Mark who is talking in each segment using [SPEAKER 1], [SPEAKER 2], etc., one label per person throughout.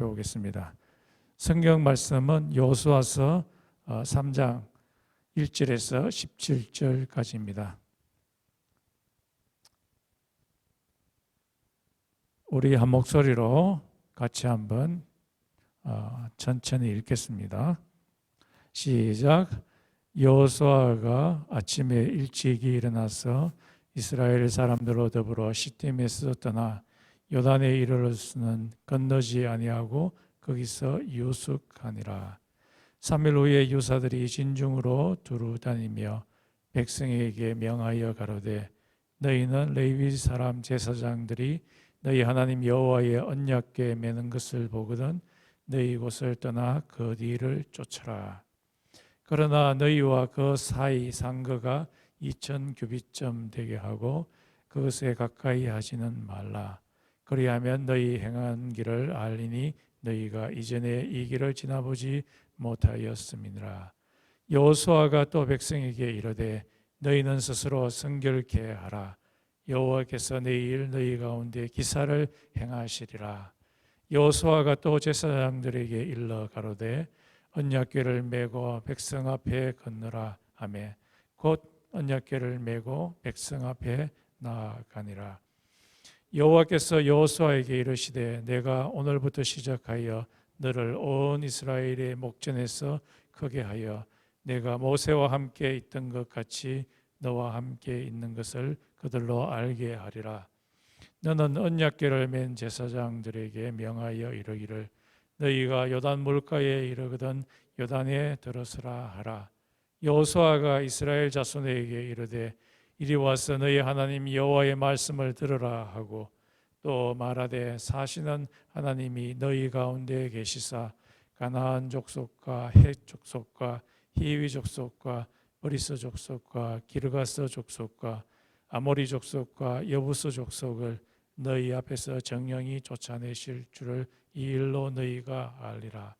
[SPEAKER 1] 살펴보겠습니다. 성경 말씀은 여호수아서 3장 1절에서 17절까지입니다. 우리 한 목소리로 같이 한번 천천히 읽겠습니다. 시작. 여호수아가 아침에 일찍이 일어나서 이스라엘 사람들로 더불어 시팀에서 떠나 요단에 이르러서는 건너지 아니하고 거기서 유숙하니라. 3일 후에 유사들이 진중으로 두루 다니며 백성에게 명하여 가로되 너희는 레위 사람 제사장들이 너희 하나님 여호와의 언약궤 매는 것을 보거든 너희 곳을 떠나 그 뒤를 쫓으라. 그러나 너희와 그 사이 상거가 2000 규빗점 되게 하고 그것에 가까이 하지는 말라. 그리하면 너희 행한 길을 알리니 너희가 이전에 이 길을 지나보지 못하였음이니라. 여호수아가 또 백성에게 이르되 너희는 스스로 성결케 하라. 여호와께서 내일 너희 가운데 기사를 행하시리라. 여호수아가 또 제사장들에게 일러 가로되 언약궤를 메고 백성 앞에 건너라 하매 곧 언약궤를 메고 백성 앞에 나아가니라. 여호와께서 여호수아에게 이르시되 내가 오늘부터 시작하여 너를 온 이스라엘의 목전에서 크게 하여 내가 모세와 함께 있던 것 같이 너와 함께 있는 것을 그들로 알게 하리라. 너는 언약궤를 맨 제사장들에게 명하여 이르기를 너희가 요단 물가에 이르거든 요단에 들어서라 하라. 여호수아가 이스라엘 자손에게 이르되 이리 와서 너희 하나님 여호와의 말씀을 들으라 하고 또 말하되 사시는 하나님이 너희 가운데 계시사 가나안 족속과 헷 족속과 히위 족속과 브리스 족속과 기르가스 족속과 아모리 족속과 여부스 족속을 너희 앞에서 정령이 쫓아내실 줄을 이 일로 너희가 알리라.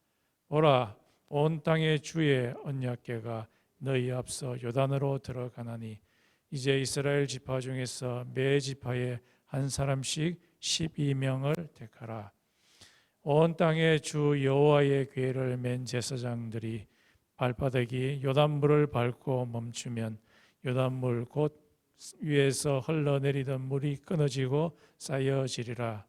[SPEAKER 1] 보라, 온 땅의 주의 언약궤가 너희 앞서 요단으로 들어가나니 이제 이스라엘 지파 중에서 매 지파에 한 사람씩 12명을 택하라. 온 땅의 주 여호와의 궤를 맨 제사장들이 발바닥이 요단물을 밟고 멈추면 요단물 곧 위에서 흘러내리던 물이 끊어지고 쌓여지리라.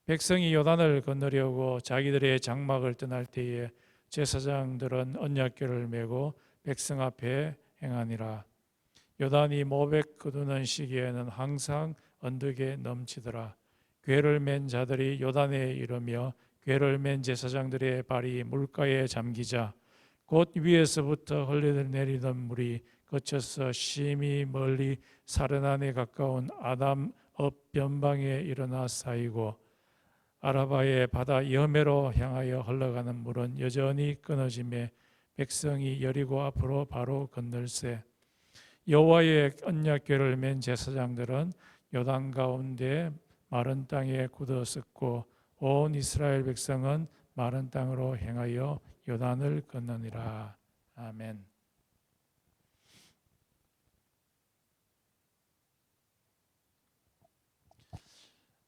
[SPEAKER 1] 백성이 요단을 건너려고 자기들의 장막을 떠날 때에 제사장들은 언약궤를 메고 백성 앞에 행하니라. 요단이 모백 거두는 시기에는 항상 언덕에 넘치더라. 궤를 맨 자들이 요단에 이르며 궤를 맨 제사장들의 발이 물가에 잠기자 곧 위에서부터 흘러내리던 물이 거쳐서 심히 멀리 사르난에 가까운 아담 업 변방에 일어나 쌓이고 아라바의 바다 여매로 향하여 흘러가는 물은 여전히 끊어지매 백성이 여리고 앞으로 바로 건널세. 여호와의 언약궤를 맨 제사장들은 요단 가운데 마른 땅에 굳어 섰고 온 이스라엘 백성은 마른 땅으로 행하여 요단을 건너니라. 아멘.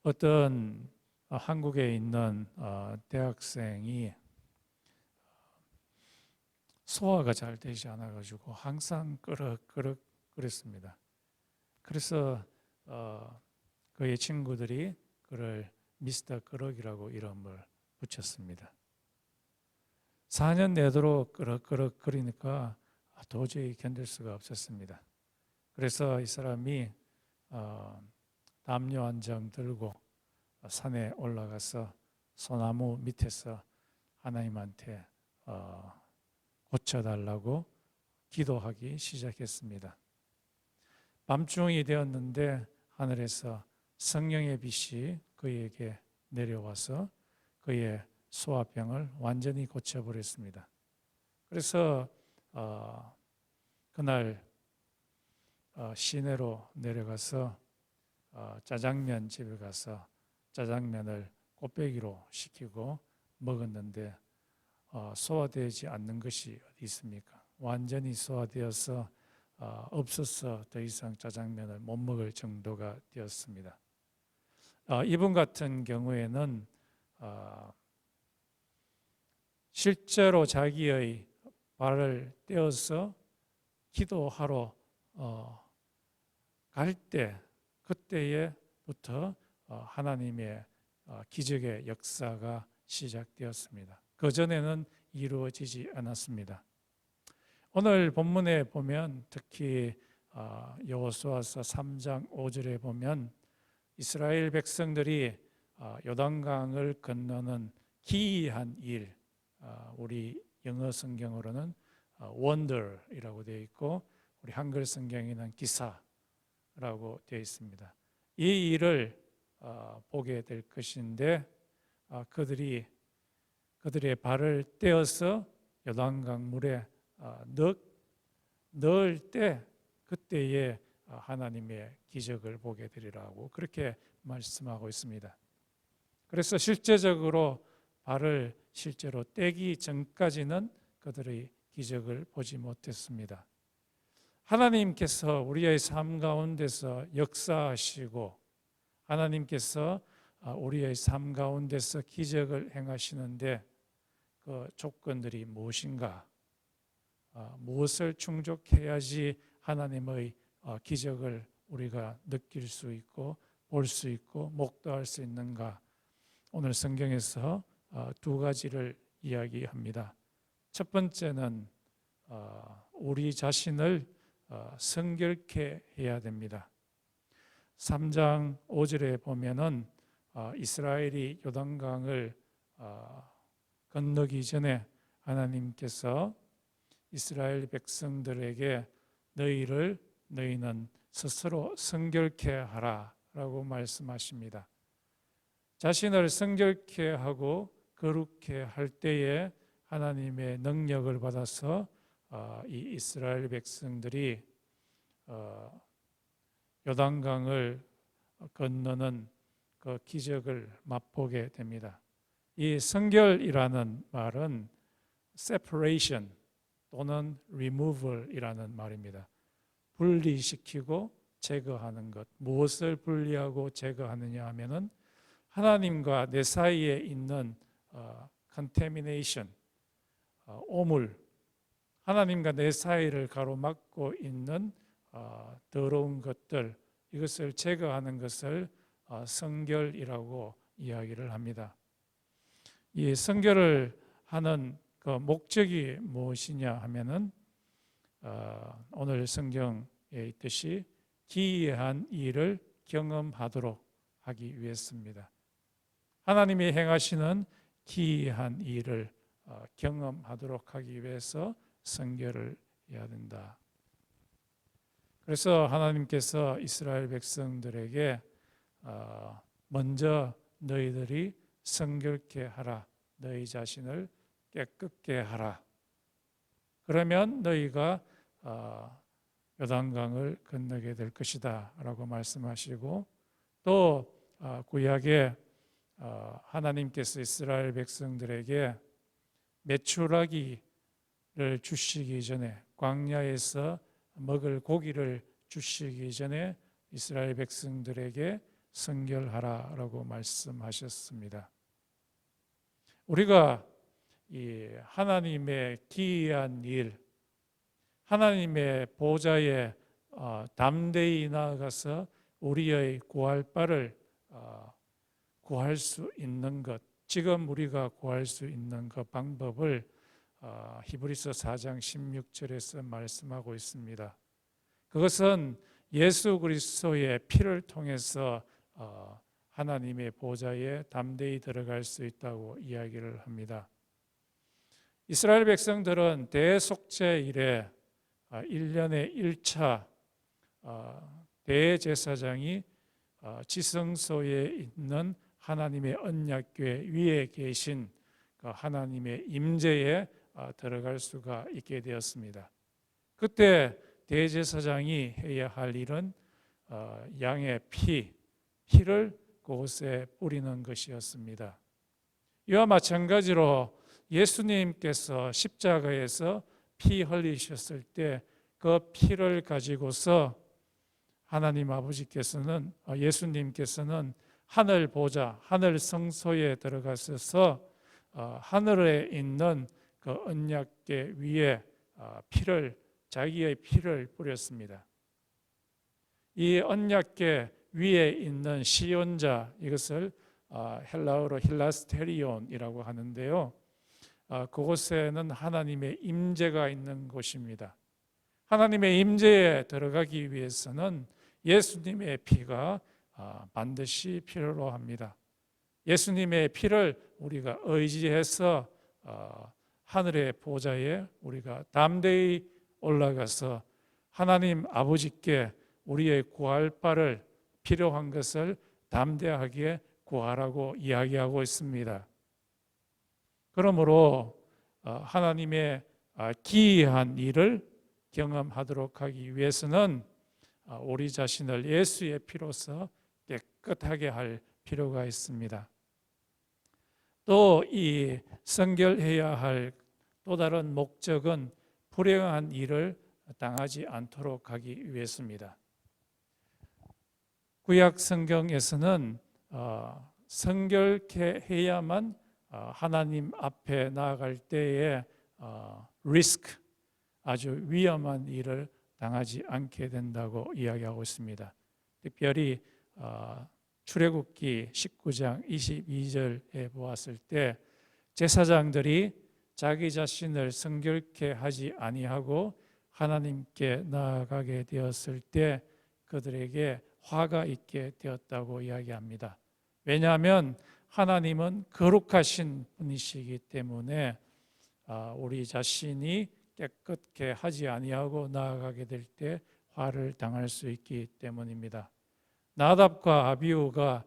[SPEAKER 1] 어떤 한국에 있는 대학생이 소화가 잘 되지 않아 가지고 항상 끄럭끄럭 그랬습니다. 그래서 그의 친구들이 그를 미스터 끄럭이라고 이름을 붙였습니다. 4년 내도록 끄럭끄럭 거리니까 도저히 견딜 수가 없었습니다. 그래서 이 사람이 담요 한 장 들고 산에 올라가서 소나무 밑에서 하나님한테 고쳐달라고 기도하기 시작했습니다. 밤중이 되었는데 하늘에서 성령의 빛이 그에게 내려와서 그의 소화병을 완전히 고쳐버렸습니다. 그래서 그날 시내로 내려가서 짜장면 집에 가서 짜장면을 곱빼기로 시키고 먹었는데 소화되지 않는 것이 어디 있습니까? 완전히 소화되어서 없어서 더 이상 짜장면을 못 먹을 정도가 되었습니다. 이분 같은 경우에는 실제로 자기의 발을 떼어서 기도하러 갈 때, 그때부터 하나님의 기적의 역사가 시작되었습니다. 그전에는 이루어지지 않았습니다. 오늘 본문에 보면 특히 여호수아서 3장 5절에 보면 이스라엘 백성들이 요단강을 건너는 기이한 일, 우리 영어 성경으로는 wonder이라고 되어 있고 우리 한글 성경에는 기사라고 되어 있습니다. 이 일을 보게 될 것인데 그들의 발을 떼어서 요단강 물에 넣을 때 그때에 하나님의 기적을 보게 되리라고 그렇게 말씀하고 있습니다. 그래서 실제적으로 발을 실제로 떼기 전까지는 그들의 기적을 보지 못했습니다. 하나님께서 우리의 삶 가운데서 역사하시고 하나님께서 우리의 삶 가운데서 기적을 행하시는데 그 조건들이 무엇인가? 무엇을 충족해야지 하나님의 기적을 우리가 느낄 수 있고 볼 수 있고 목도할 수 있는가? 오늘 성경에서 두 가지를 이야기합니다. 첫 번째는 우리 자신을 성결케 해야 됩니다. 3장 5절에 보면은 이스라엘이 요단강을 건너기 전에 하나님께서 이스라엘 백성들에게 너희는 스스로 성결케 하라라고 말씀하십니다. 자신을 성결케 하고 거룩케 할 때에 하나님의 능력을 받아서 이 이스라엘 백성들이 요단강을 건너는 그 기적을 맛보게 됩니다. 이 성결이라는 말은 separation 또는 removal이라는 말입니다. 분리시키고 제거하는 것. 무엇을 분리하고 제거하느냐 하면은 하나님과 내 사이에 있는 contamination, 오물, 하나님과 내 사이를 가로막고 있는 더러운 것들, 이것을 제거하는 것을 성결이라고 이야기를 합니다. 이 성결을 하는 그 목적이 무엇이냐 하면은 오늘 성경에 있듯이 기이한 일을 경험하도록 하기 위해서입니다. 하나님이 행하시는 기이한 일을 경험하도록 하기 위해서 성결을 해야 된다. 그래서 하나님께서 이스라엘 백성들에게 먼저 너희들이 성결케 하라. 너희 자신을 깨끗게 하라. 그러면 너희가 요단강을 건너게 될 것이다 라고 말씀하시고 또 구약에 하나님께서 이스라엘 백성들에게 메추라기를 주시기 전에 광야에서 먹을 고기를 주시기 전에 이스라엘 백성들에게 성결하라라고 말씀하셨습니다. 우리가 이 하나님의 기이한 일, 하나님의 보좌에 담대히 나아가서 우리의 구할 바를 구할 수 있는 것, 지금 우리가 구할 수 있는 그 방법을 히브리서 4장 16절에서 말씀하고 있습니다. 그것은 예수 그리스도의 피를 통해서 하나님의 보좌에 담대히 들어갈 수 있다고 이야기를 합니다. 이스라엘 백성들은 대속죄 이래 1년에 1차 대제사장이 지성소에 있는 하나님의 언약궤 위에 계신 하나님의 임재에 들어갈 수가 있게 되었습니다. 그때 대제사장이 해야 할 일은 양의 피를 그곳에 뿌리는 것이었습니다. 이와 마찬가지로 예수님께서 십자가에서 피 흘리셨을 때 그 피를 가지고서 하나님 아버지께서는 예수님께서는 하늘 보좌, 하늘 성소에 들어가셔서 하늘에 있는 그 언약궤 위에 자기의 피를 뿌렸습니다. 이 언약궤 위에 있는 시온자, 이것을 헬라어로 힐라스테리온이라고 하는데요. 그곳에는 하나님의 임재가 있는 곳입니다. 하나님의 임재에 들어가기 위해서는 예수님의 피가 반드시 필요로 합니다. 예수님의 피를 우리가 의지해서 하늘의 보좌에 우리가 담대히 올라가서 하나님 아버지께 우리의 구할 바를, 필요한 것을 담대하게 구하라고 이야기하고 있습니다. 그러므로 하나님의 기이한 일을 경험하도록 하기 위해서는 우리 자신을 예수의 피로서 깨끗하게 할 필요가 있습니다. 또 이 성결해야 할 또 다른 목적은 불행한 일을 당하지 않도록 하기 위해서입니다. 구약 성경에서는 성결케 해야만 하나님 앞에 나아갈 때에 리스크, 아주 위험한 일을 당하지 않게 된다고 이야기하고 있습니다. 특별히 출애굽기 19장 22절에 보았을 때 제사장들이 자기 자신을 성결케 하지 아니하고 하나님께 나아가게 되었을 때 그들에게 화가 있게 되었다고 이야기합니다. 왜냐하면 하나님은 거룩하신 분이시기 때문에 우리 자신이 깨끗게 하지 아니하고 나아가게 될 때 화를 당할 수 있기 때문입니다. 나답과 아비후가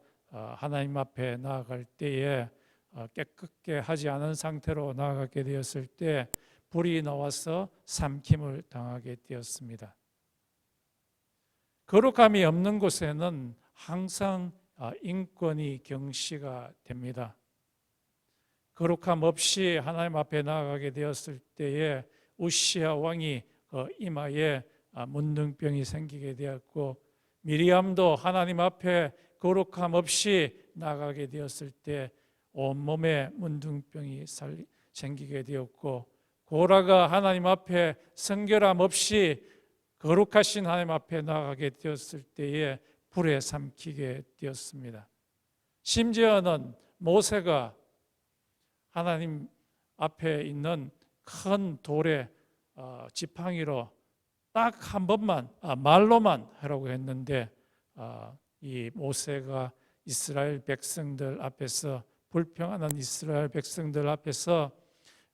[SPEAKER 1] 하나님 앞에 나아갈 때에 깨끗게 하지 않은 상태로 나아가게 되었을 때 불이 나와서 삼킴을 당하게 되었습니다. 거룩함이 없는 곳에는 항상 인권이 경시가 됩니다. 거룩함 없이 하나님 앞에 나아가게 되었을 때에 우시아 왕이 이마에 문둥병이 생기게 되었고, 미리암도 하나님 앞에 거룩함 없이 나아가게 되었을 때 온몸에 문둥병이 생기게 되었고, 고라가 하나님 앞에 성결함 없이 거룩하신 하나님 앞에 나아가게 되었을 때에 불에 삼키게 되었습니다. 심지어는 모세가 하나님 앞에 있는 큰 돌에 지팡이로 딱 한 번만 말로만 하라고 했는데 이 모세가 이스라엘 백성들 앞에서, 불평하는 이스라엘 백성들 앞에서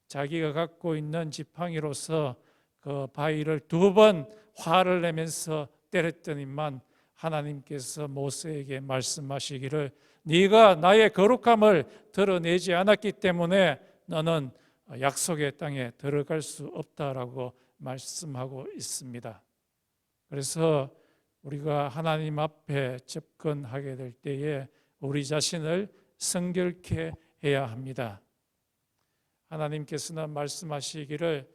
[SPEAKER 1] 자기가 갖고 있는 지팡이로서 그 바위를 2번 화를 내면서 때렸더니만 하나님께서 모세에게 말씀하시기를 네가 나의 거룩함을 드러내지 않았기 때문에 너는 약속의 땅에 들어갈 수 없다라고 말씀하고 있습니다. 그래서 우리가 하나님 앞에 접근하게 될 때에 우리 자신을 성결케 해야 합니다. 하나님께서는 말씀하시기를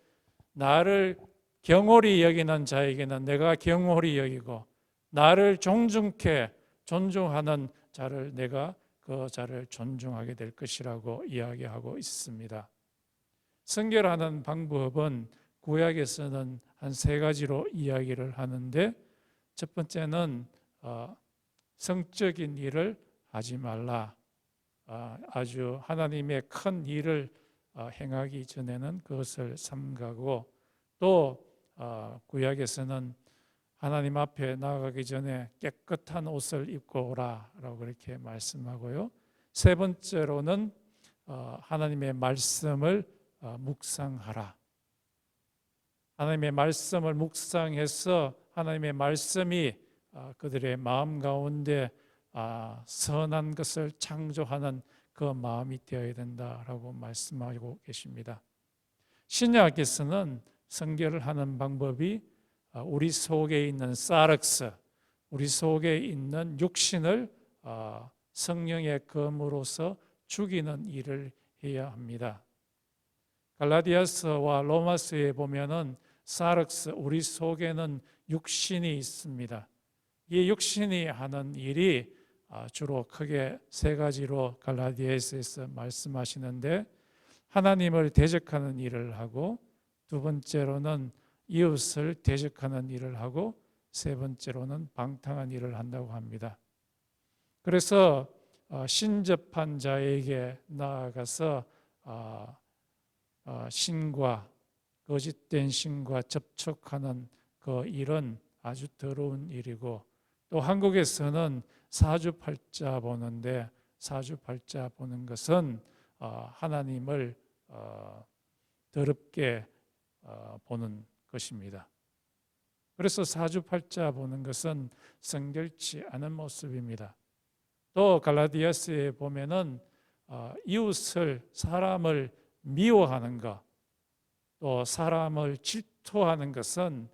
[SPEAKER 1] 나를 경홀히 여기는 자에게는 내가 경홀히 여기고 나를 존중하는 자를 내가 그 자를 존중하게 될 것이라고 이야기하고 있습니다. 성결하는 방법은 구약에서는 한 3가지로 이야기를 하는데, 첫 번째는 성적인 일을 하지 말라. 아주 하나님의 큰 일을 행하기 전에는 그것을 삼가고, 또 구약에서는 하나님 앞에 나아가기 전에 깨끗한 옷을 입고 오라라고 그렇게 말씀하고요. 3번째로는 하나님의 말씀을 묵상하라. 하나님의 말씀을 묵상해서 하나님의 말씀이 그들의 마음 가운데 선한 것을 창조하는 그 마음이 되어야 된다라고 말씀하고 계십니다. 신약에서는 성결을 하는 방법이 우리 속에 있는 사르스, 우리 속에 있는 육신을 성령의 검으로서 죽이는 일을 해야 합니다. 갈라디아서와 로마서에 보면은 사르스, 우리 속에는 육신이 있습니다. 이 육신이 하는 일이 주로 크게 3가지로 갈라디아서에서 말씀하시는데, 하나님을 대적하는 일을 하고, 두 번째로는 이웃을 대적하는 일을 하고, 세 번째로는 방탕한 일을 한다고 합니다. 그래서 신접한 자에게 나아가서 신과 거짓된 신과 접촉하는 그 일은 아주 더러운 일이고, 또 한국에서는 사주팔자 보는데, 사주팔자 보는 것은 하나님을 더럽게 보는 것입니다. 그래서 사주팔자 보는 것은 성결치 않은 모습입니다. 또 갈라디아서에 보면은 이웃을, 사람을 미워하는 것, 또 사람을 질투하는 것은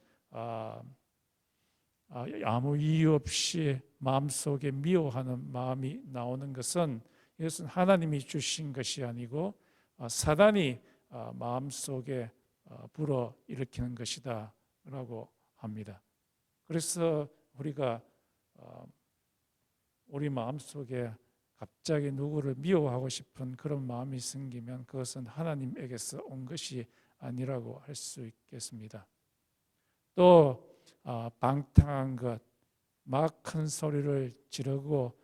[SPEAKER 1] 아무 이유 없이 마음속에 미워하는 마음이 나오는 것은, 이것은 하나님이 주신 것이 아니고 사단이 마음속에 불어 일으키는 것이다 라고 합니다. 그래서 우리가 우리 마음속에 갑자기 누구를 미워하고 싶은 그런 마음이 생기면 그것은 하나님에게서 온 것이 아니라고 할 수 있겠습니다. 또 방탕한 것, 막 큰 소리를 지르고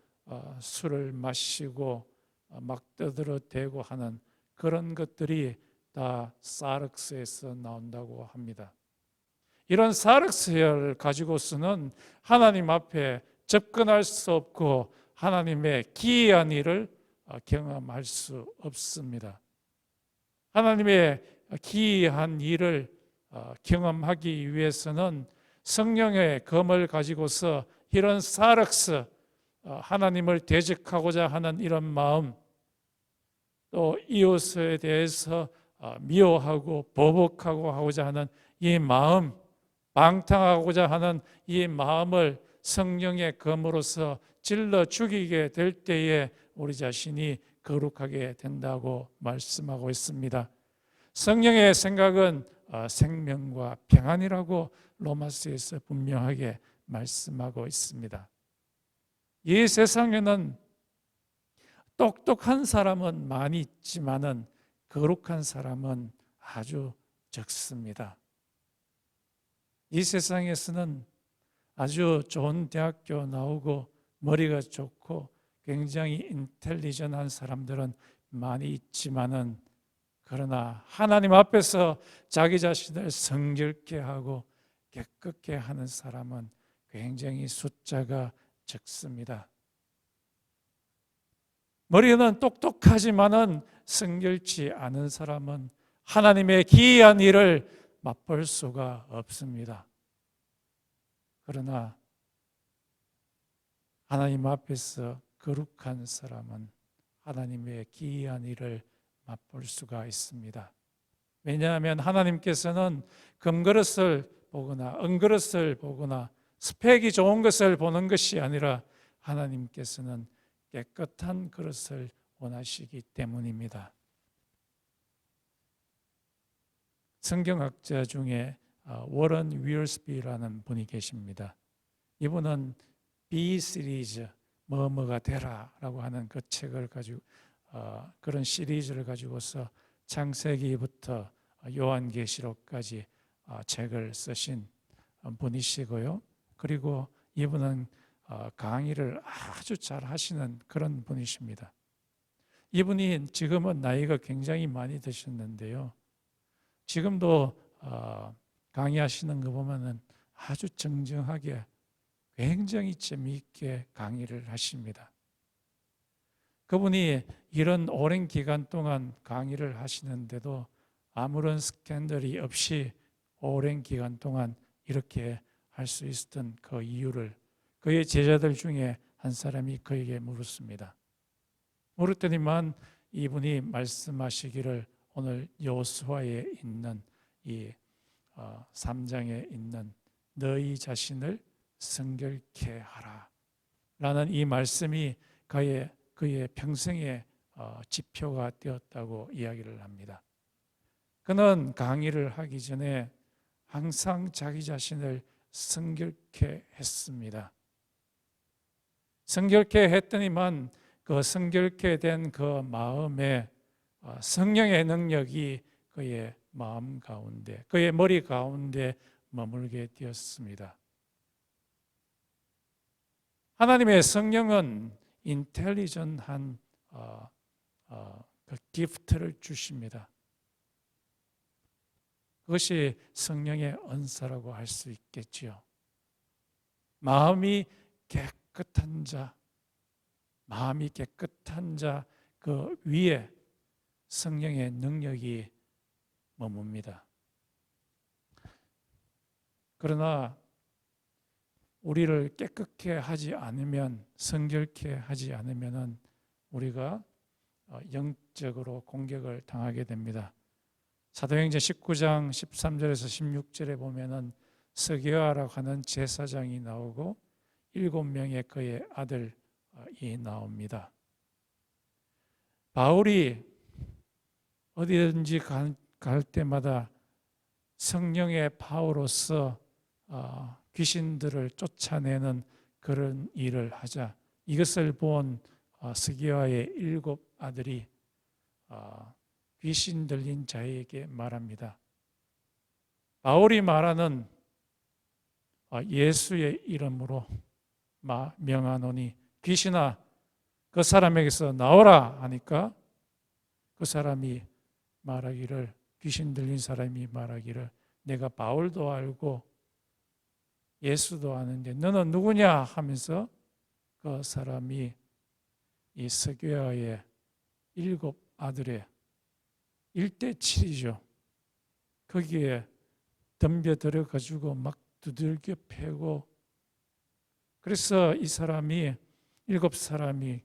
[SPEAKER 1] 술을 마시고 막 떠들어대고 하는 그런 것들이 다 사르스에서 나온다고 합니다. 이런 사르스를 가지고서는 하나님 앞에 접근할 수 없고 하나님의 기이한 일을 경험할 수 없습니다. 하나님의 기이한 일을 경험하기 위해서는 성령의 검을 가지고서 이런 사르스, 하나님을 대적하고자 하는 이런 마음, 또 이웃에 대해서 미워하고 보복하고 하고자 하는 이 마음, 방탕하고자 하는 이 마음을 성령의 검으로서 찔러 죽이게 될 때에 우리 자신이 거룩하게 된다고 말씀하고 있습니다. 성령의 생각은 생명과 평안이라고 로마서에서 분명하게 말씀하고 있습니다. 이 세상에는 똑똑한 사람은 많이 있지만은 거룩한 사람은 아주 적습니다. 이 세상에서는 아주 좋은 대학교 나오고 머리가 좋고 굉장히 인텔리전한 사람들은 많이 있지만은, 그러나 하나님 앞에서 자기 자신을 성결케 하고 깨끗게 하는 사람은 굉장히 숫자가 적습니다. 머리는 똑똑하지만은 성결치 않은 사람은 하나님의 기이한 일을 맛볼 수가 없습니다. 그러나 하나님 앞에서 거룩한 사람은 하나님의 기이한 일을 맛볼 수가 있습니다. 왜냐하면 하나님께서는 금그릇을 보거나 은그릇을 보거나 스펙이 좋은 것을 보는 것이 아니라 하나님께서는 깨끗한 그릇을 원하시기 때문입니다. 성경학자 중에 워런 윌스비라는 분이 계십니다. 이분은 B 시리즈, 뭐뭐가 되라라고 하는 그 책을 가지고 그런 시리즈를 가지고서 창세기부터 요한계시록까지 책을 쓰신 분이시고요. 그리고 이분은 강의를 아주 잘 하시는 그런 분이십니다. 이분이 지금은 나이가 굉장히 많이 드셨는데요. 지금도 강의하시는 거 보면은 아주 정정하게 굉장히 재미있게 강의를 하십니다. 그분이 이런 오랜 기간 동안 강의를 하시는데도 아무런 스캔들이 없이 오랜 기간 동안 이렇게 할 수 있었던 그 이유를 그의 제자들 중에 한 사람이 그에게 물었습니다. 물었더니만 이분이 말씀하시기를 오늘 여호수아에 있는 이 3장에 있는 너희 자신을 성결케 하라 라는 이 말씀이 그의 평생의 지표가 되었다고 이야기를 합니다. 그는 강의를 하기 전에 항상 자기 자신을 성결케 했습니다. 성결케 했더니만 그 성결케 된 그 마음에 성령의 능력이 그의 마음 가운데, 그의 머리 가운데 머물게 되었습니다. 하나님의 성령은 인텔리전한 그 기프트를 주십니다. 그것이 성령의 은사라고 할 수 있겠지요. 마음이 깨끗한 자, 그 위에 성령의 능력이 머뭅니다. 그러나 우리를 깨끗게 하지 않으면, 성결케 하지 않으면 우리가 영적으로 공격을 당하게 됩니다. 사도행전 19장 13절에서 16절에 보면은 스게와라고 하는 제사장이 나오고 7명의 그의 아들이 나옵니다. 바울이 어디든지 갈 때마다 성령의 파워로서 귀신들을 쫓아내는 그런 일을 하자. 이것을 본 스게와의 7 아들이 귀신 들린 자에게 말합니다. 바울이 말하는 예수의 이름으로 명하노니 귀신아 그 사람에게서 나오라 하니까 그 사람이 말하기를, 귀신 들린 사람이 말하기를, 내가 바울도 알고 예수도 아는데 너는 누구냐 하면서 그 사람이 이 스게와의 7 아들의 1대7이죠. 거기에 덤벼들어 가지고 막 두들겨 패고, 그래서 이 사람이 7사람이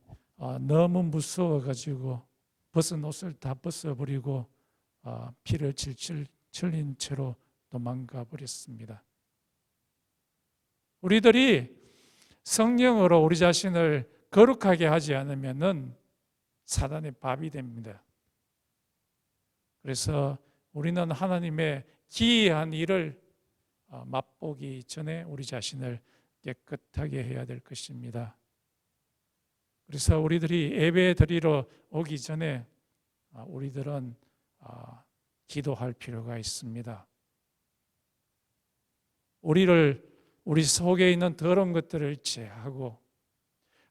[SPEAKER 1] 너무 무서워 가지고 벗은 옷을 다 벗어버리고 피를 질질 흘린 채로 도망가 버렸습니다. 우리들이 성령으로 우리 자신을 거룩하게 하지 않으면은 사단의 밥이 됩니다. 그래서 우리는 하나님의 기이한 일을 맛보기 전에 우리 자신을 깨끗하게 해야 될 것입니다. 그래서 우리들이 예배 드리러 오기 전에 우리들은 기도할 필요가 있습니다. 우리 속에 있는 더러운 것들을 제하고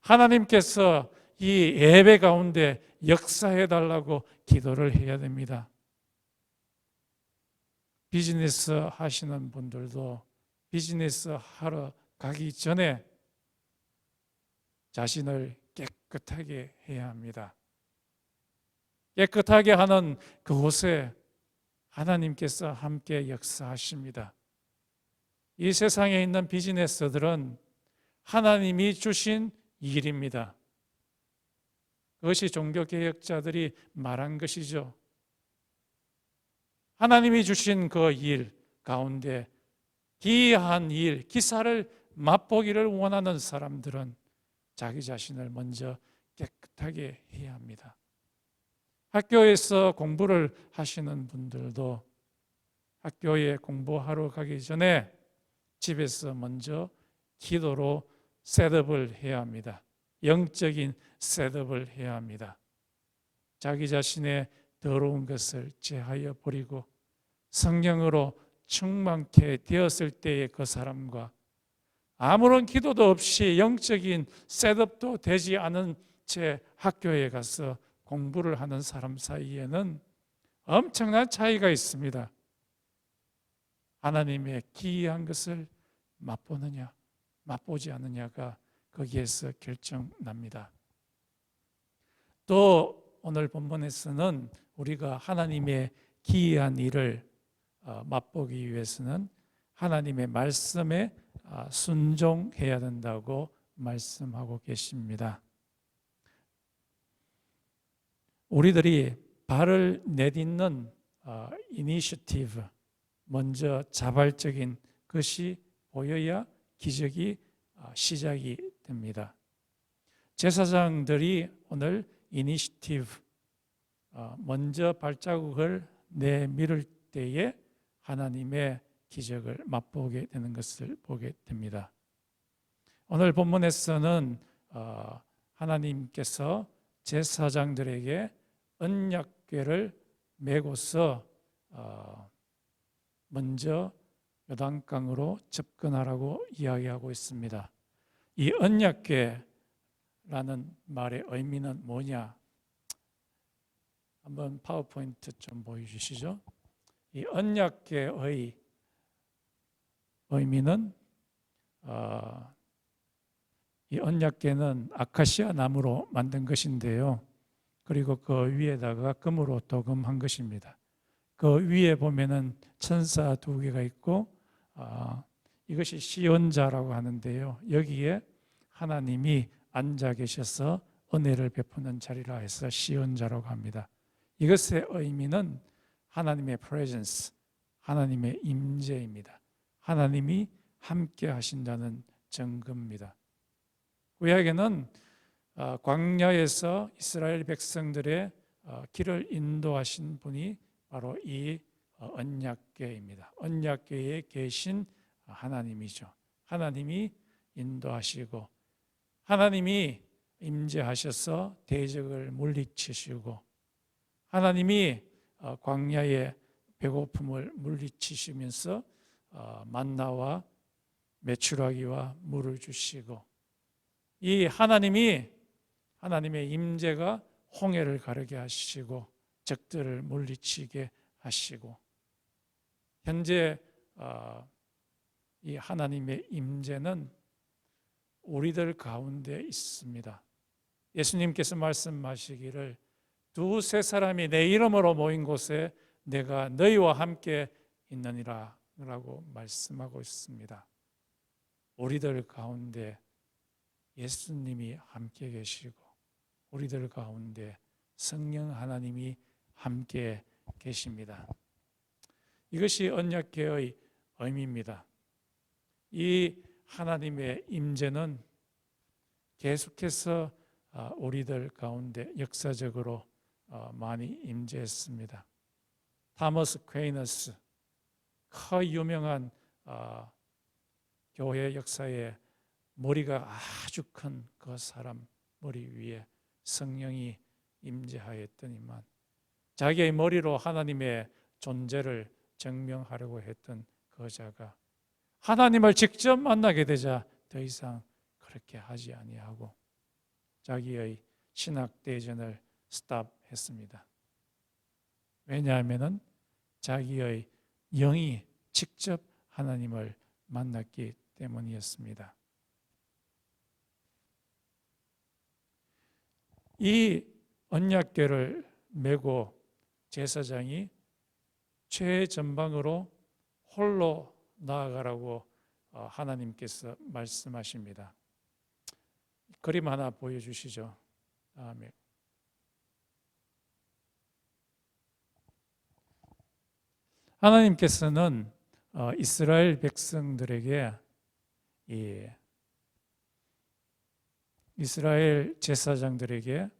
[SPEAKER 1] 하나님께서 이 예배 가운데 역사해 달라고 기도를 해야 됩니다. 비즈니스 하시는 분들도 비즈니스 하러 가기 전에 자신을 깨끗하게 해야 합니다. 깨끗하게 하는 그곳에 하나님께서 함께 역사하십니다. 이 세상에 있는 비즈니스들은 하나님이 주신 일입니다. 그것이 종교개혁자들이 말한 것이죠. 하나님이 주신 그 일 가운데 기이한 일, 기사를 맛보기를 원하는 사람들은 자기 자신을 먼저 깨끗하게 해야 합니다. 학교에서 공부를 하시는 분들도 학교에 공부하러 가기 전에 집에서 먼저 기도로 셋업을 해야 합니다. 영적인 셋업을 해야 합니다. 자기 자신의 더러운 것을 제하여 버리고 성령으로 충만케 되었을 때의 그 사람과 아무런 기도도 없이 영적인 셋업도 되지 않은 채 학교에 가서 공부를 하는 사람 사이에는 엄청난 차이가 있습니다. 하나님의 기이한 것을 맛보느냐, 맛보지 않느냐가 거기에서 결정납니다. 또 오늘 본문에서는 우리가 하나님의 기이한 일을 맛보기 위해서는 하나님의 말씀에 순종해야 된다고 말씀하고 계십니다. 우리들이 발을 내딛는 이니셔티브, 먼저 자발적인 것이 보여야 기적이 시작이 됩니다. 제사장들이 오늘 이니셔티브, 먼저 발자국을 내밀을 때에 하나님의 기적을 맛보게 되는 것을 보게 됩니다. 오늘 본문에서는 하나님께서 제사장들에게 언약 언약궤를 메고서 먼저 요단강으로 접근하라고 이야기하고 있습니다. 이 언약궤라는 말의 의미는 뭐냐? 한번 파워포인트 좀 보여주시죠. 이 언약궤의 의미는 이 언약궤는 아카시아 나무로 만든 것인데요. 그리고 그 위에다가 금으로 도금한 것입니다. 그 위에 보면은 천사 두 개가 있고 이것이 시온자라고 하는데요. 여기에 하나님이 앉아 계셔서 은혜를 베푸는 자리라 해서 시온자라고 합니다. 이것의 의미는 하나님의 presence, 하나님의 임재입니다. 하나님이 함께 하신다는 증거입니다. 구약에는 광야에서 이스라엘 백성들의 길을 인도하신 분이 바로 이 언약궤입니다. 언약궤에 계신 하나님이죠. 하나님이 인도하시고 하나님이 임재하셔서 대적을 물리치시고 하나님이 광야의 배고픔을 물리치시면서 만나와 메추라기와 물을 주시고 이 하나님의 임재가 홍해를 가르게 하시고 적들을 물리치게 하시고 현재 이 하나님의 임재는 우리들 가운데 있습니다. 예수님께서 말씀하시기를 두세 사람이 내 이름으로 모인 곳에 내가 너희와 함께 있느니라 라고 말씀하고 있습니다. 우리들 가운데 예수님이 함께 계시고 우리들 가운데 성령 하나님이 함께 계십니다. 이것이 언약궤의 의미입니다. 이 하나님의 임재는 계속해서 우리들 가운데 역사적으로 많이 임재했습니다. 타머스 퀘이너스, 그 유명한 교회 역사에 머리가 아주 큰 그 사람 머리 위에 성령이 임재하였더니만 자기의 머리로 하나님의 존재를 증명하려고 했던 그 자가 하나님을 직접 만나게 되자 더 이상 그렇게 하지 아니하고 자기의 신학 대전을 스탑했습니다. 왜냐하면은 자기의 영이 직접 하나님을 만났기 때문이었습니다. 이 언약궤를 메고 제사장이 최전방으로 홀로 나아가라고 하나님께서 말씀하십니다. 그림 하나 보여주시죠. 다음에 하나님께서는 이스라엘 백성들에게 이스라엘 제사장들에게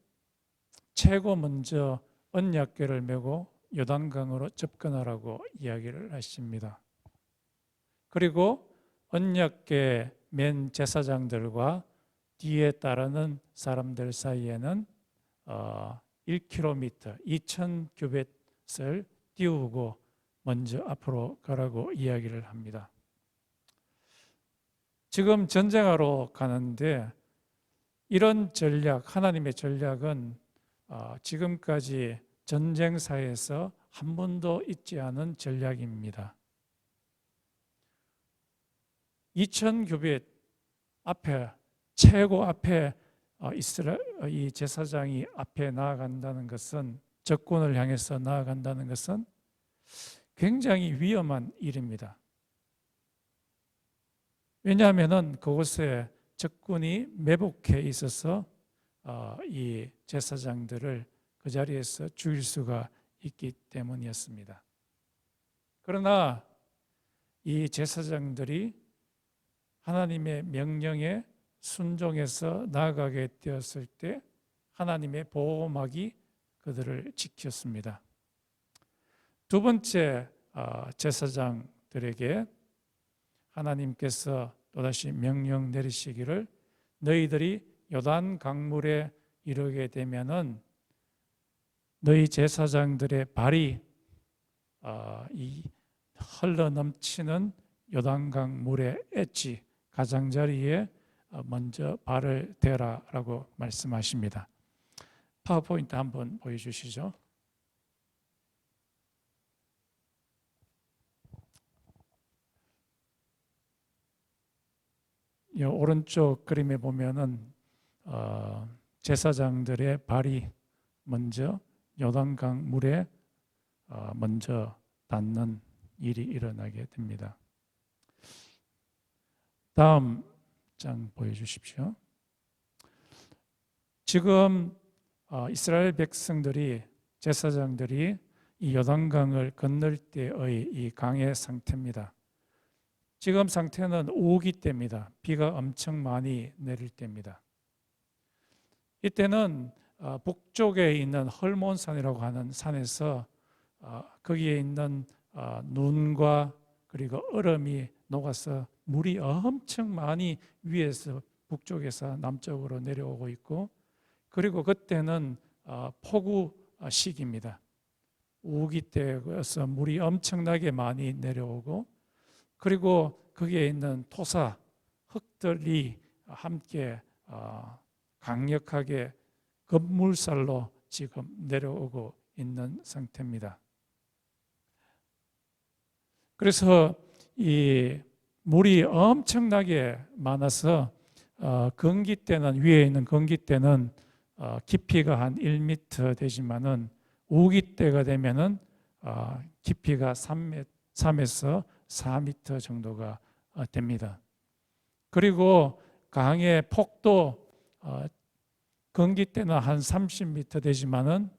[SPEAKER 1] 최고 먼저 언약궤를 메고 요단강으로 접근하라고 이야기를 하십니다. 그리고 언약궤 맨 제사장들과 뒤에 따르는 사람들 사이에는 1km, 2000규빗을 띄우고 먼저 앞으로 가라고 이야기를 합니다. 지금 전쟁하러 가는데 이런 전략, 하나님의 전략은 지금까지 전쟁사에서 한 번도 있지 않은 전략입니다. 2000규빗 앞에 최고 앞에 이 제사장이 앞에 나아간다는 것은 적군을 향해서 나아간다는 것은 굉장히 위험한 일입니다. 왜냐하면은 그곳에 적군이 매복해 있어서 이 제사장들을 그 자리에서 죽일 수가 있기 때문이었습니다. 그러나 이 제사장들이 하나님의 명령에 순종해서 나아가게 되었을 때 하나님의 보호막이 그들을 지켰습니다. 두 번째 제사장들에게 하나님께서 또다시 명령 내리시기를 너희들이 요단 강물에 이르게 되면은 너희 제사장들의 발이 이 흘러 넘치는 요단강 물의 엣지 가장자리에 먼저 발을 대라라고 말씀하십니다. 파워포인트 한번 보여주시죠. 이 오른쪽 그림에 보면은 제사장들의 발이 먼저 요단강 물에 먼저 닿는 일이 일어나게 됩니다. 다음 장 보여주십시오. 지금 이스라엘 백성들이 제사장들이 이 요단강을 건널 때의 이 강의 상태입니다. 지금 상태는 우기 때입니다. 비가 엄청 많이 내릴 때입니다. 이때는 북쪽에 있는 헐몬산이라고 하는 산에서 거기에 있는 눈과 그리고 얼음이 녹아서 물이 엄청 많이 위에서 북쪽에서 남쪽으로 내려오고 있고, 그리고 그때는 폭우 시기입니다. 우기 때여서 물이 엄청나게 많이 내려오고, 그리고 거기에 있는 토사 흙들이 함께 강력하게 급물살로 지금 내려오고 있는 상태입니다. 그래서 이 물이 엄청나게 많아서 건기때는, 위에 있는 건기때는 깊이가 한 1m 되지만은 우기때가 되면은 깊이가 3에서 4m 정도가 됩니다. 그리고 강의 폭도 건기 때는 한 30m 되지만은,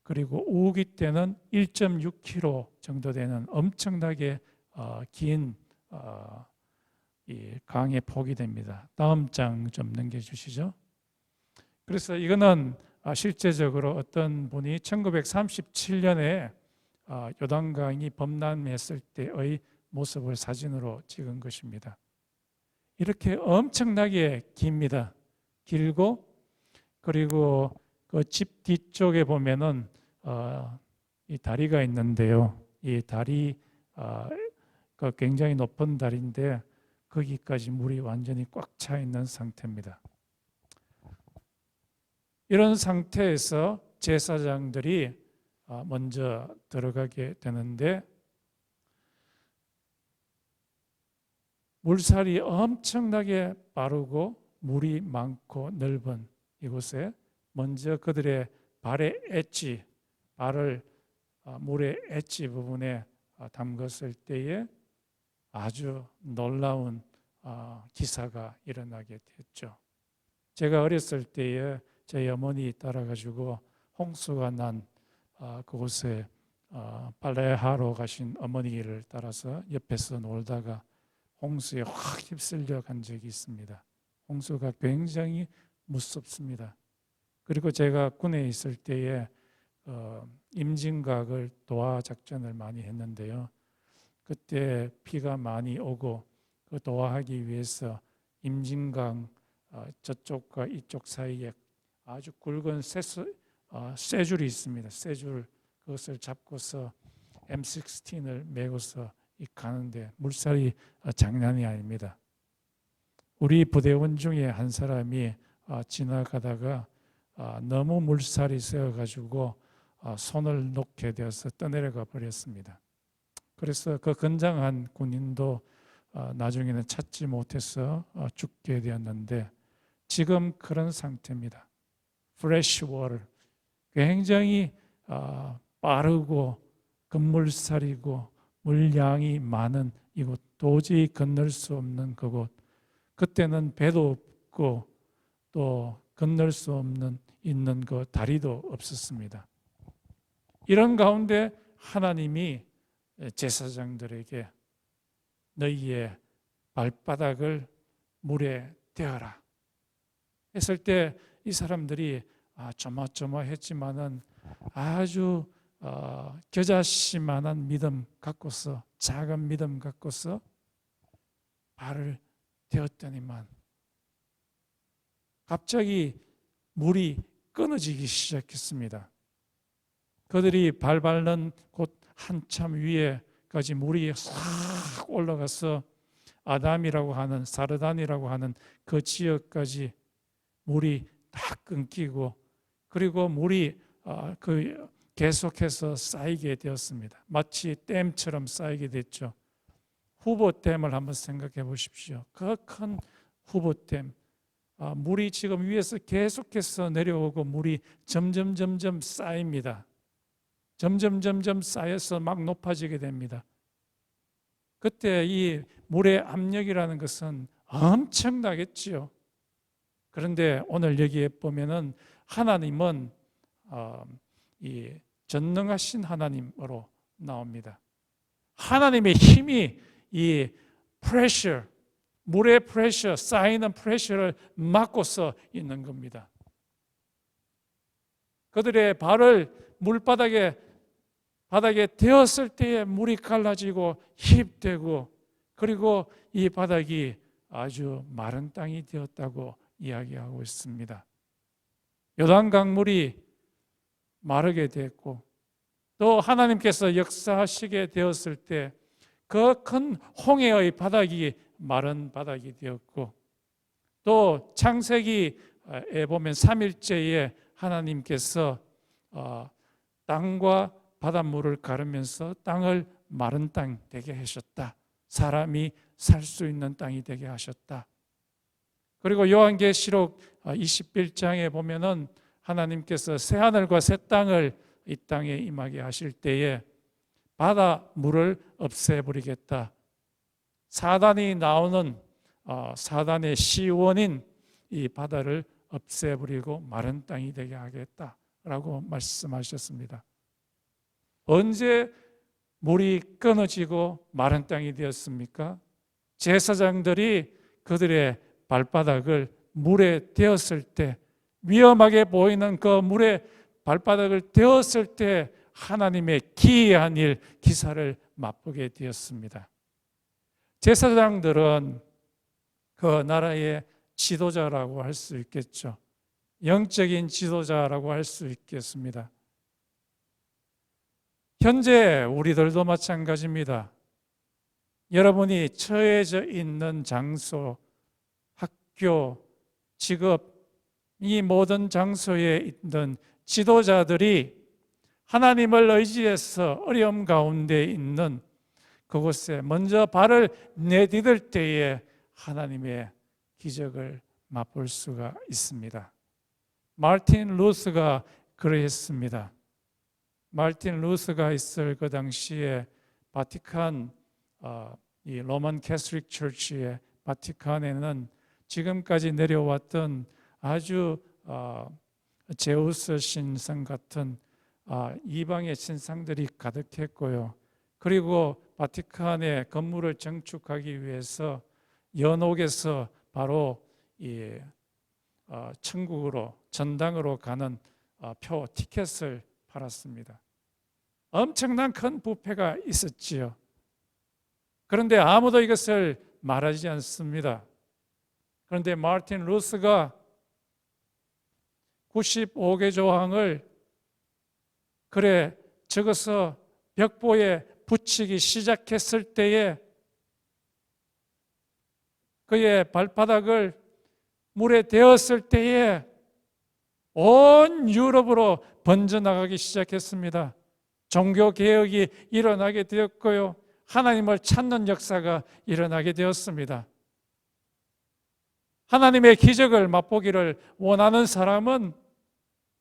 [SPEAKER 1] 그리고 우기 때는 1.6km 정도 되는 엄청나게 긴 이 강의 폭이 됩니다. 다음 장 좀 넘겨주시죠. 그래서 이거는 실제적으로 어떤 분이 1937년에 요단강이 범람했을 때의 모습을 사진으로 찍은 것입니다. 이렇게 엄청나게 깁니다. 길고, 그리고 그 집 뒤쪽에 보면은 이 다리가 있는데요. 이 다리가 굉장히 높은 다리인데 거기까지 물이 완전히 꽉 차 있는 상태입니다. 이런 상태에서 제사장들이 먼저 들어가게 되는데, 물살이 엄청나게 빠르고 물이 많고 넓은 이곳에 먼저 그들의 발의 엣지, 발을 물의 엣지 부분에 담갔을 때에 아주 놀라운 기사가 일어나게 됐죠. 제가 어렸을 때에 저희 어머니 따라가지고 홍수가 난 그곳에 빨래하러 가신 어머니를 따라서 옆에서 놀다가 홍수에 확 휩쓸려 간 적이 있습니다. 홍수가 굉장히 무섭습니다. 그리고 제가 군에 있을 때에 임진각을 도하 작전을 많이 했는데요. 그때 비가 많이 오고 그 도하하기 위해서 임진강 저쪽과 이쪽 사이에 아주 굵은 쇠줄이 있습니다. 쇠줄, 그것을 잡고서 M16을 메고서 가는데 물살이 장난이 아닙니다. 우리 부대원 중에 한 사람이 지나가다가 너무 물살이 세어가지고 손을 놓게 되어서 떠내려가 버렸습니다. 그래서 그 건장한 군인도 나중에는 찾지 못해서 죽게 되었는데, 지금 그런 상태입니다. fresh water, 굉장히 빠르고 급물살이고 물량이 많은 이곳, 도저히 건널 수 없는 그곳. 그때는 배도 없고 또 건널 수 없는 있는 그 다리도 없었습니다. 이런 가운데 하나님이 제사장들에게 너희의 발바닥을 물에 대어라 했을 때 이 사람들이 조마조마했지만은 아주 겨자씨만한 믿음 갖고서, 작은 믿음 갖고서 발을 대었더니만 갑자기 물이 끊어지기 시작했습니다. 그들이 발 밟는 곳 한참 위에까지 물이 싹 올라가서 아담이라고 하는 사르단이라고 하는 그 지역까지 물이 다 끊기고, 그리고 물이 계속해서 쌓이게 되었습니다. 마치 댐처럼 쌓이게 됐죠. 후보댐을 한번 생각해 보십시오. 그 큰 후보댐, 물이 지금 위에서 계속해서 내려오고 물이 점점 쌓입니다. 점점 쌓여서 막 높아지게 됩니다. 그때 이 물의 압력이라는 것은 엄청나겠지요. 그런데 오늘 여기에 보면은 하나님은 이 전능하신 하나님으로 나옵니다. 하나님의 힘이 이 프레셔, 물의 프레셔, 쌓이는 프레셔를 막고서 있는 겁니다. 그들의 발을 물바닥에 대었을 때에 물이 갈라지고 힙되고, 그리고 이 바닥이 아주 마른 땅이 되었다고 이야기하고 있습니다. 요단강물이 마르게 됐고, 또 하나님께서 역사하시게 되었을 때 그 큰 홍해의 바닥이 마른 바닥이 되었고, 또 창세기에 보면 3일째에 하나님께서 땅과 바닷물을 가르면서 땅을 마른 땅 되게 하셨다. 사람이 살 수 있는 땅이 되게 하셨다. 그리고 요한계시록 21장에 보면은 하나님께서 새 하늘과 새 땅을 이 땅에 임하게 하실 때에 바닷물을 없애버리겠다. 사단이 나오는 사단의 시원인 이 바다를 없애버리고 마른 땅이 되게 하겠다라고 말씀하셨습니다. 언제 물이 끊어지고 마른 땅이 되었습니까? 제사장들이 그들의 발바닥을 물에 대었을 때, 위험하게 보이는 그 물에 발바닥을 대었을 때 하나님의 기이한 일, 기사를 맛보게 되었습니다. 제사장들은 그 나라의 지도자라고 할 수 있겠죠. 영적인 지도자라고 할 수 있겠습니다. 현재 우리들도 마찬가지입니다. 여러분이 처해져 있는 장소, 학교, 직업, 이 모든 장소에 있는 지도자들이 하나님을 의지해서 어려움 가운데 있는 그곳에 먼저 발을 내디딜 때에 하나님의 기적을 맛볼 수가 있습니다. 마르틴 루스가 그러했습니다. 마르틴 루스가 있을 그 당시에 바티칸, 이 로만 캐톨릭 처치의 바티칸에는 지금까지 내려왔던 아주 제우스 신상 같은 이방의 신상들이 가득했고요. 그리고 바티칸의 건물을 증축하기 위해서 연옥에서 바로 이 천국으로, 전당으로 가는 표 티켓을 팔았습니다. 엄청난 큰 부패가 있었지요. 그런데 아무도 이것을 말하지 않습니다. 그런데 마르틴 루스가 95개 조항을 글에 적어서 벽보에 붙이기 시작했을 때에 그의 발바닥을 물에 대었을 때에 온 유럽으로 번져나가기 시작했습니다. 종교개혁이 일어나게 되었고요. 하나님을 찾는 역사가 일어나게 되었습니다. 하나님의 기적을 맛보기를 원하는 사람은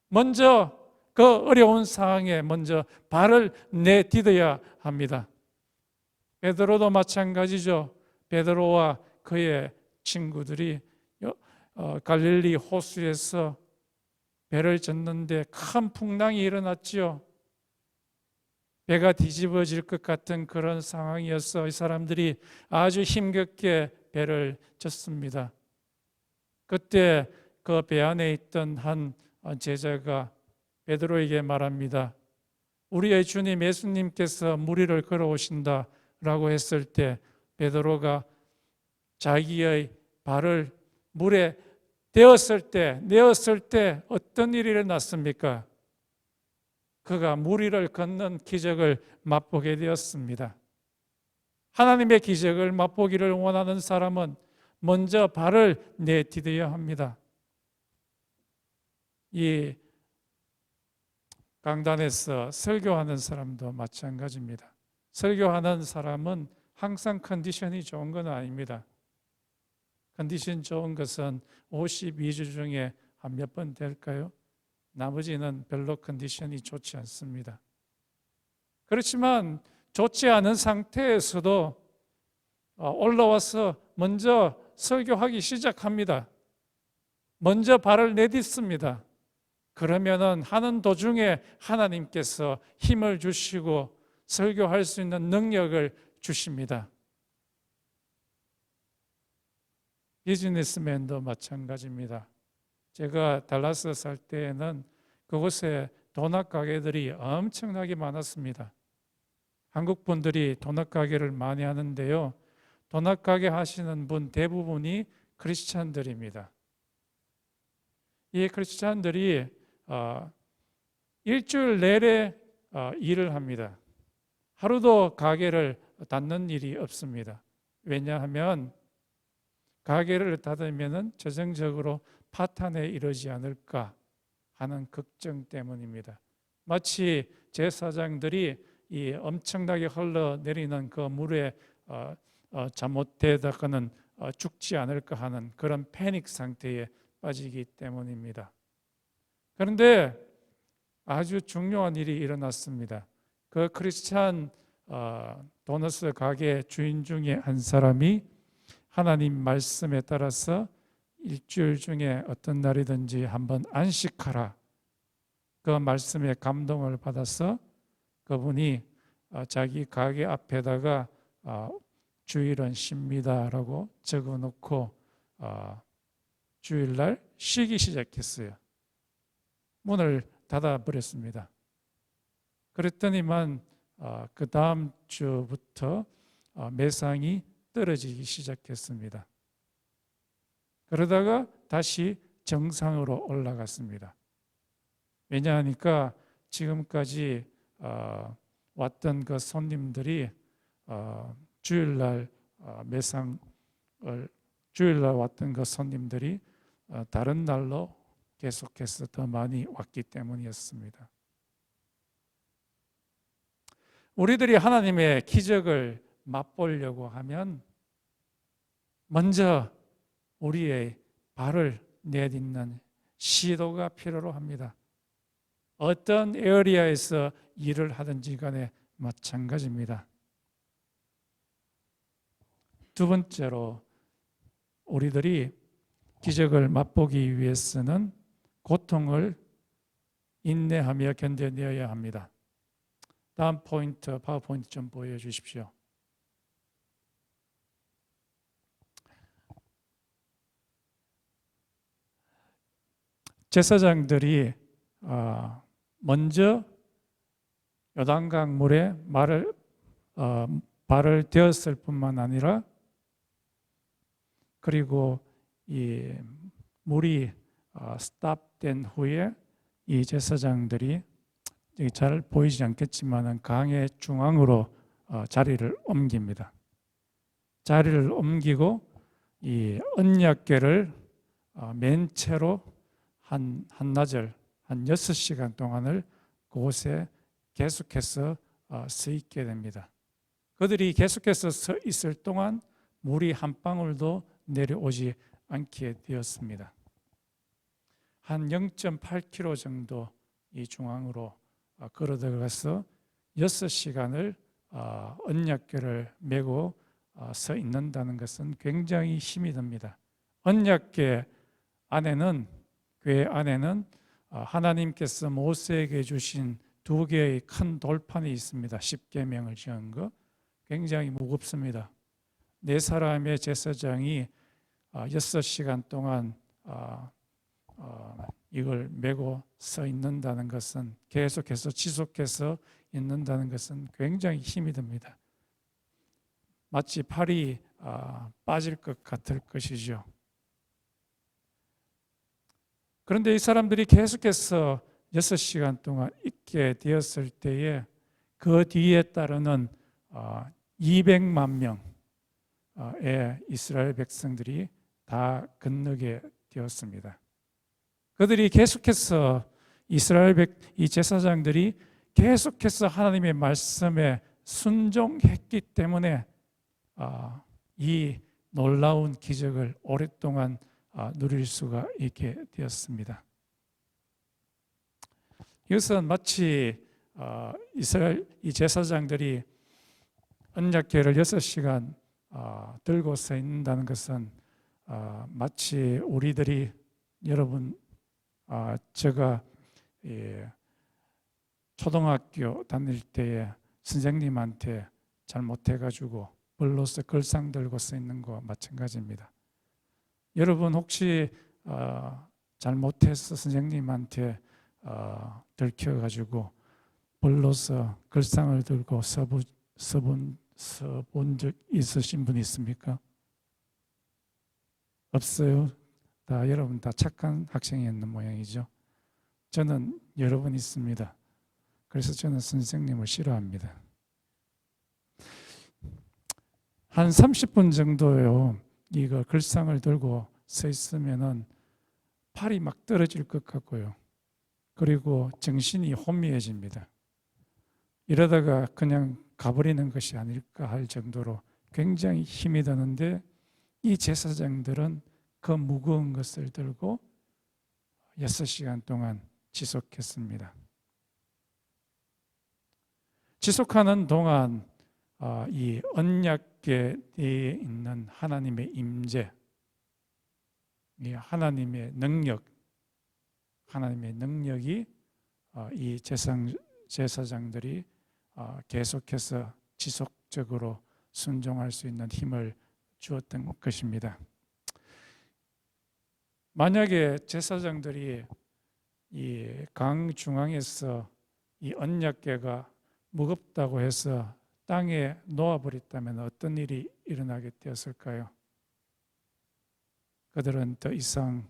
[SPEAKER 1] 먼저 그 어려운 상황에 먼저 발을 내디뎌야 합니다. 베드로도 마찬가지죠. 베드로와 그의 친구들이 갈릴리 호수에서 배를 젓는데 큰 풍랑이 일어났지요. 배가 뒤집어질 것 같은 그런 상황이어서 이 사람들이 아주 힘겹게 배를 젓습니다. 그때 그 배 안에 있던 한 제자가 베드로에게 말합니다. 우리의 주님 예수님께서 물 위를 걸어오신다라고 했을 때 베드로가 자기의 발을 물에 내었을 때 어떤 일이 일어났습니까? 그가 물 위를 걷는 기적을 맛보게 되었습니다. 하나님의 기적을 맛보기를 원하는 사람은 먼저 발을 내디뎌야 합니다. 이 강단에서 설교하는 사람도 마찬가지입니다. 설교하는 사람은 항상 컨디션이 좋은 건 아닙니다. 컨디션 좋은 것은 52주 중에 한 몇 번 될까요? 나머지는 별로 컨디션이 좋지 않습니다. 그렇지만 좋지 않은 상태에서도 올라와서 먼저 설교하기 시작합니다. 먼저 발을 내딛습니다. 그러면은 하는 도중에 하나님께서 힘을 주시고 설교할 수 있는 능력을 주십니다. 비즈니스맨도 마찬가지입니다. 제가 달라스 살 때에는 그곳에 도넛 가게들이 엄청나게 많았습니다. 한국 분들이 도넛 가게를 많이 하는데요. 도넛 가게 하시는 분 대부분이 크리스찬들입니다. 이 크리스찬들이 일주일 내내 일을 합니다. 하루도 가게를 닫는 일이 없습니다. 왜냐하면 가게를 닫으면 재정적으로 파탄에 이르지 않을까 하는 걱정 때문입니다. 마치 제사장들이 이 엄청나게 흘러내리는 그 물에 잘못되다가는 죽지 않을까 하는 그런 패닉 상태에 빠지기 때문입니다. 그런데 아주 중요한 일이 일어났습니다. 그 크리스찬 도너스 가게 주인 중에 한 사람이 하나님 말씀에 따라서 일주일 중에 어떤 날이든지 한번 안식하라. 그 말씀에 감동을 받아서 그분이 자기 가게 앞에다가 주일은 쉽니다라고 적어놓고 주일날 쉬기 시작했어요. 문을 닫아버렸습니다. 그랬더니만 그 다음 주부터 매상이 떨어지기 시작했습니다. 그러다가 다시 정상으로 올라갔습니다. 왜냐하니까 지금까지 왔던 그 손님들이 주일날 주일날 왔던 그 손님들이 다른 날로 계속해서 더 많이 왔기 때문이었습니다. 우리들이 하나님의 기적을 맛보려고 하면 먼저 우리의 발을 내딛는 시도가 필요로 합니다. 어떤 에어리아에서 일을 하든지 간에 마찬가지입니다. 두 번째로 우리들이 기적을 맛보기 위해서는 고통을 인내하며 견뎌내야 합니다. 다음 포인트, 파워포인트 좀 보여주십시오. 제사장들이 먼저 요단강 물에 발을 되었을 뿐만 아니라 그리고 이 물이 스탑된 후에 이 제사장들이 잘 보이지 않겠지만 강의 중앙으로 자리를 옮깁니다. 자리를 옮기고 이 언약궤를 맨 채로 한나절, 한 6시간 동안을 그곳에 계속해서 서 있게 됩니다. 그들이 계속해서 서 있을 동안 물이 한 방울도 내려오지 않게 되었습니다. 한 0.8km 정도 이 중앙으로 걸어 들어가서 6시간을 언약궤를 메고 서 있는다는 것은 굉장히 힘이 듭니다. 언약궤 안에는, 궤 안에는 하나님께서 모세에게 주신 2개의 큰 돌판이 있습니다. 십계명을 지은 거 굉장히 무겁습니다. 4사람의 제사장이 6시간 동안 이걸 메고 서 있는다는 것은, 계속해서 지속해서 있는다는 것은 굉장히 힘이 듭니다. 마치 팔이 빠질 것 같을 것이죠. 그런데 이 사람들이 계속해서 6시간 동안 있게 되었을 때에 그 뒤에 따르는 200만 명의 이스라엘 백성들이 다 건너게 되었습니다. 그들이 계속해서 이 제사장들이 계속해서 하나님의 말씀에 순종했기 때문에 이 놀라운 기적을 오랫동안 누릴 수가 있게 되었습니다. 이것은 마치 이스라엘 이 제사장들이 언약궤를 6시간 들고 서 있는다는 것은 마치 우리들이 여러분 제가 초등학교 다닐 때에 선생님한테 잘못해가지고 벌로서 글상 들고 서 있는 거와 마찬가지입니다. 여러분 혹시 잘못해서 선생님한테 들켜가지고 벌로서 글상을 들고 서본 적 있으신 분 있습니까? 없어요? 여러분 다 착한 학생이었는 모양이죠. 저는 여러 번 있습니다. 그래서 저는 선생님을 싫어합니다. 한 30분 정도요, 이거 글상을 들고 서 있으면은 팔이 막 떨어질 것 같고요. 그리고 정신이 혼미해집니다. 이러다가 그냥 가버리는 것이 아닐까 할 정도로 굉장히 힘이 드는데 이 제사장들은 그 무거운 것을 들고 6시간 동안 지속했습니다. 지속하는 동안 이 언약궤에 있는 하나님의 임재, 이 하나님의 능력이 이 제사장들이 계속해서 지속적으로 순종할 수 있는 힘을 주었던 것입니다. 만약에 제사장들이 이 강 중앙에서 이 언약궤가 무겁다고 해서 땅에 놓아버렸다면 어떤 일이 일어나게 되었을까요? 그들은 더 이상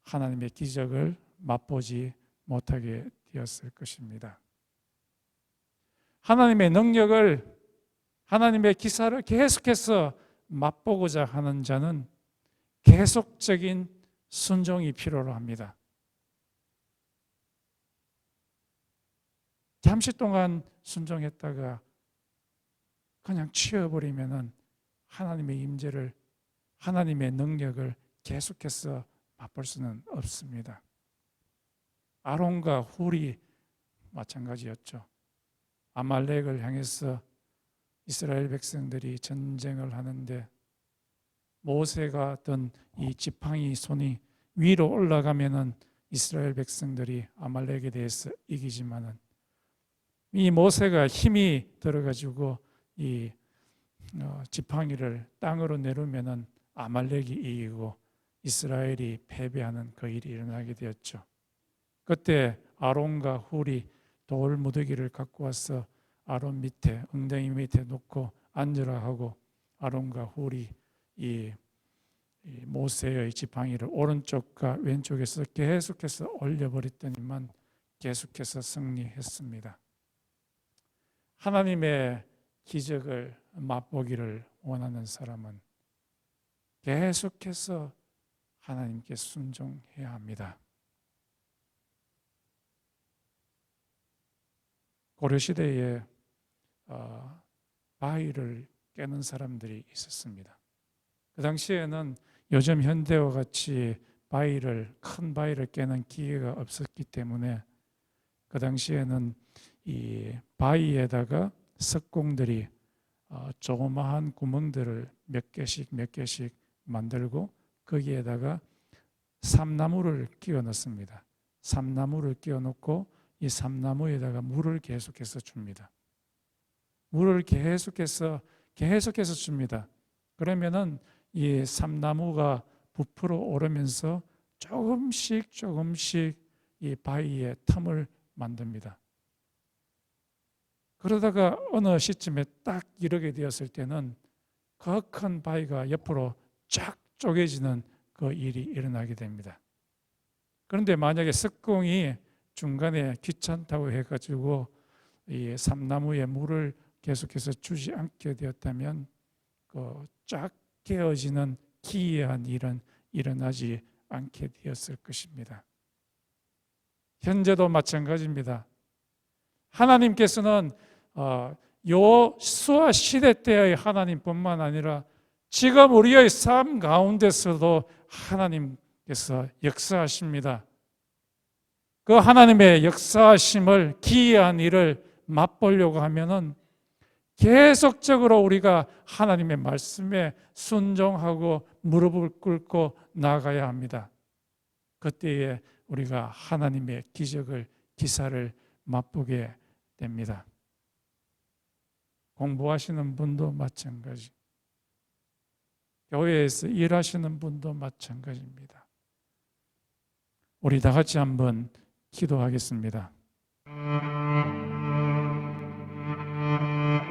[SPEAKER 1] 하나님의 기적을 맛보지 못하게 되었을 것입니다. 하나님의 능력을, 하나님의 기사를 계속해서 맛보고자 하는 자는 계속적인 순종이 필요로 합니다. 잠시 동안 순종했다가 그냥 치워버리면은 하나님의 임재를, 하나님의 능력을 계속해서 맛볼 수는 없습니다. 아론과 훌이 마찬가지였죠. 아말렉을 향해서 이스라엘 백성들이 전쟁을 하는데 모세가 든 이 지팡이 손이 위로 올라가면은 이스라엘 백성들이 아말렉에 대해서 이기지만은 이 모세가 힘이 들어가지고 이 지팡이를 땅으로 내리면은 아말렉이 이기고 이스라엘이 패배하는 그 일이 일어나게 되었죠. 그때 아론과 훌이 돌 무더기를 갖고 와서 아론 밑에, 엉덩이 밑에 놓고 앉으라 하고 아론과 훌이 이 모세의 지팡이를 오른쪽과 왼쪽에서 계속해서 올려버렸더니만 계속해서 승리했습니다. 하나님의 기적을 맛보기를 원하는 사람은 계속해서 하나님께 순종해야 합니다. 고려시대에 바위를 깨는 사람들이 있었습니다. 그 당시에는 요즘 현대와 같이 큰 바위를 깨는 기계가 없었기 때문에 그 당시에는 이 바위에다가 석공들이 조그마한 구멍들을 몇 개씩 만들고 거기에다가 삼나무를 끼워 넣습니다. 삼나무를 끼워 넣고 이 삼나무에다가 물을 계속해서 줍니다. 물을 계속해서 줍니다. 그러면은 이 삼나무가 부풀어 오르면서 조금씩 이 바위에 틈을 만듭니다. 그러다가 어느 시점에 딱 이르게 되었을 때는 그 큰 바위가 옆으로 쫙 쪼개지는 그 일이 일어나게 됩니다. 그런데 만약에 석공이 중간에 귀찮다고 해가지고 이 삼나무에 물을 계속해서 주지 않게 되었다면 쫙 깨어지는 기이한 일은 일어나지 않게 되었을 것입니다. 현재도 마찬가지입니다. 하나님께서는 여호수아 시대 때의 하나님뿐만 아니라 지금 우리의 삶 가운데서도 하나님께서 역사하십니다. 그 하나님의 역사하심을, 기이한 일을 맛보려고 하면은 계속적으로 우리가 하나님의 말씀에 순종하고 무릎을 꿇고 나아가야 합니다. 그때에 우리가 하나님의 기사를 맛보게 됩니다. 공부하시는 분도 마찬가지, 교회에서 일하시는 분도 마찬가지입니다. 우리 다 같이 한번 기도하겠습니다.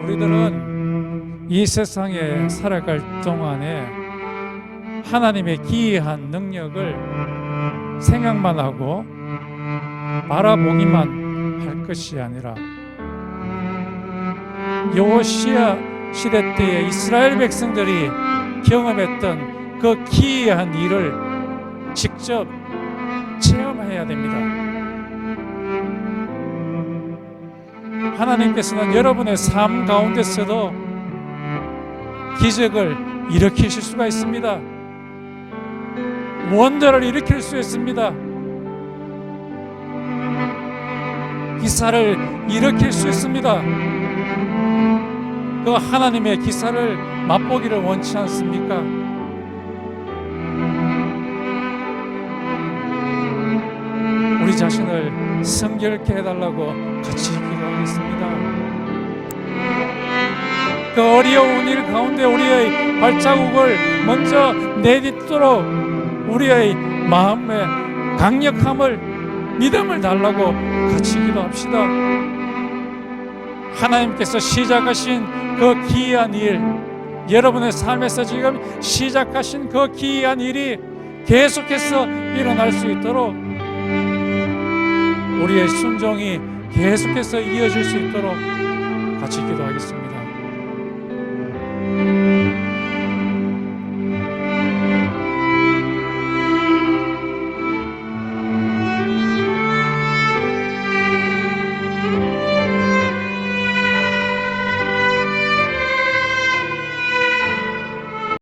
[SPEAKER 1] 우리들은 이 세상에 살아갈 동안에 하나님의 기이한 능력을 생각만 하고 바라보기만 할 것이 아니라 여호시아 시대 때에 이스라엘 백성들이 경험했던 그 기이한 일을 직접 체험해야 됩니다. 하나님께서는 여러분의 삶 가운데서도 기적을 일으키실 수가 있습니다. 원자를 일으킬 수 있습니다. 기사를 일으킬 수 있습니다. 그 하나님의 기사를 맛보기를 원치 않습니까? 우리 자신을 성결케 해달라고 같이 기도하겠습니다. 그 어려운 일 가운데 우리의 발자국을 먼저 내딛도록 우리의 마음의 강력함을, 믿음을 달라고 같이 기도합시다. 하나님께서 시작하신 그 기이한 일, 여러분의 삶에서 지금 시작하신 그 기이한 일이 계속해서 일어날 수 있도록, 우리의 순종이 계속해서 이어질 수 있도록 같이 기도하겠습니다.